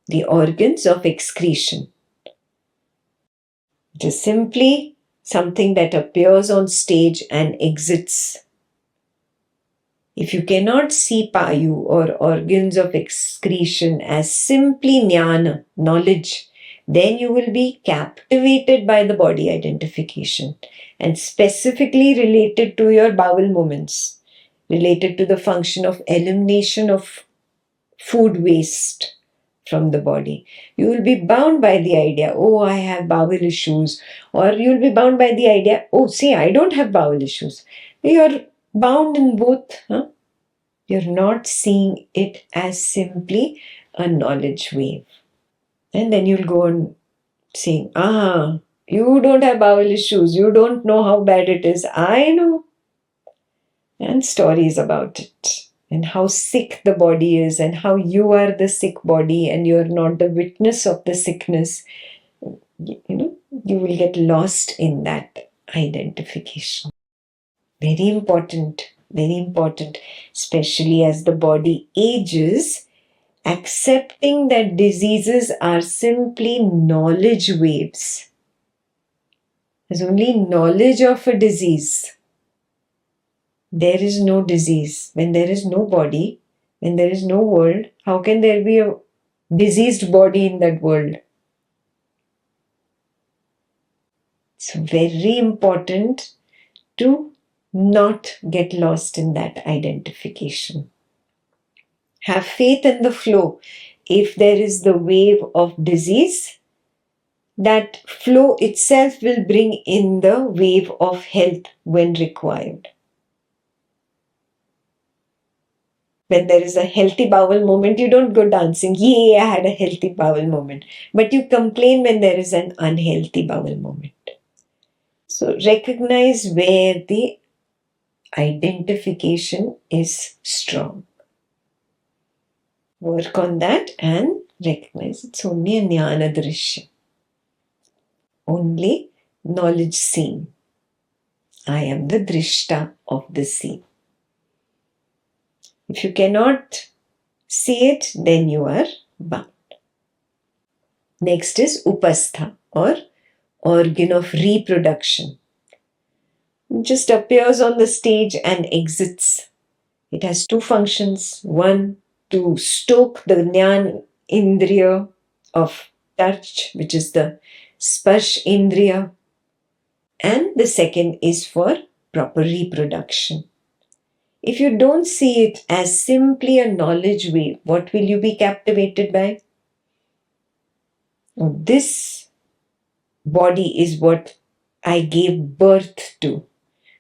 the organs of excretion. It is simply something that appears on stage and exits. If you cannot see payu or organs of excretion as simply jnana, knowledge, then you will be captivated by the body identification and specifically related to your bowel movements, related to the function of elimination of food waste from the body. You will be bound by the idea, oh, I have bowel issues, or you will be bound by the idea, oh, see, I don't have bowel issues. You're bound in both. You're not seeing it as simply a knowledge wave. And then you'll go on saying, you don't have bowel issues, you don't know how bad it is. I know. And stories about it. And how sick the body is, and how you are the sick body and you're not the witness of the sickness. You will get lost in that identification. Very important, especially as the body ages, accepting that diseases are simply knowledge waves. There's only knowledge of a disease. There is no disease. When there is no body, when there is no world, how can there be a diseased body in that world? So very important to not get lost in that identification. Have faith in the flow. If there is the wave of disease, that flow itself will bring in the wave of health when required. When there is a healthy bowel movement, you don't go dancing, yay, I had a healthy bowel movement. But you complain when there is an unhealthy bowel movement. So recognize where the identification is strong. Work on that and recognize it's only a jnana drishya. Only knowledge seen. I am the drishta of the scene. If you cannot see it, then you are bound. Next is upastha, or organ of reproduction. It just appears on the stage and exits. It has two functions. One, to stoke the jnana indriya of touch, which is the sparsh indriya. And the second is for proper reproduction. If you don't see it as simply a knowledge wave, what will you be captivated by? This body is what I gave birth to.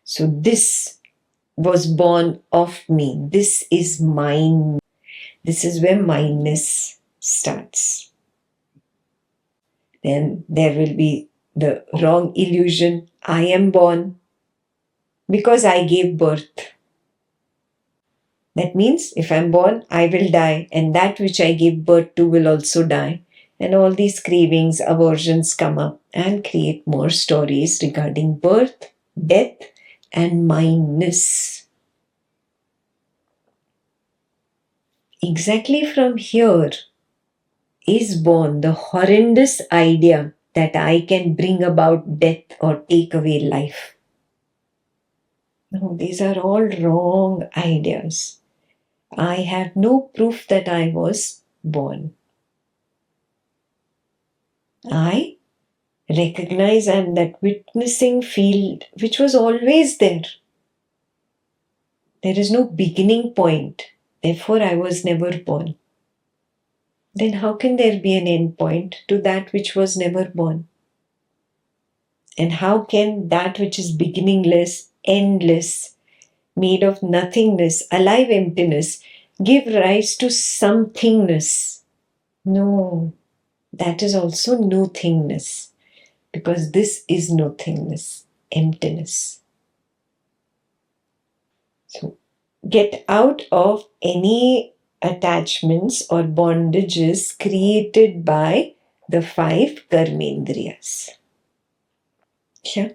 So this was born of me. This is mine. This is where mineness starts. Then there will be the wrong illusion. I am born because I gave birth. That means if I'm born, I will die, and that which I gave birth to will also die. And all these cravings, aversions come up and create more stories regarding birth, death, and mindness. Exactly from here is born the horrendous idea that I can bring about death or take away life. No, these are all wrong ideas. I have no proof that I was born. I recognize I am that witnessing field which was always there. There is no beginning point. Therefore, I was never born. Then how can there be an end point to that which was never born? And how can that which is beginningless, endless, made of nothingness, alive emptiness, give rise to somethingness? No, that is also nothingness, because this is nothingness, emptiness. So get out of any attachments or bondages created by the 5 karmendriyas. Yeah.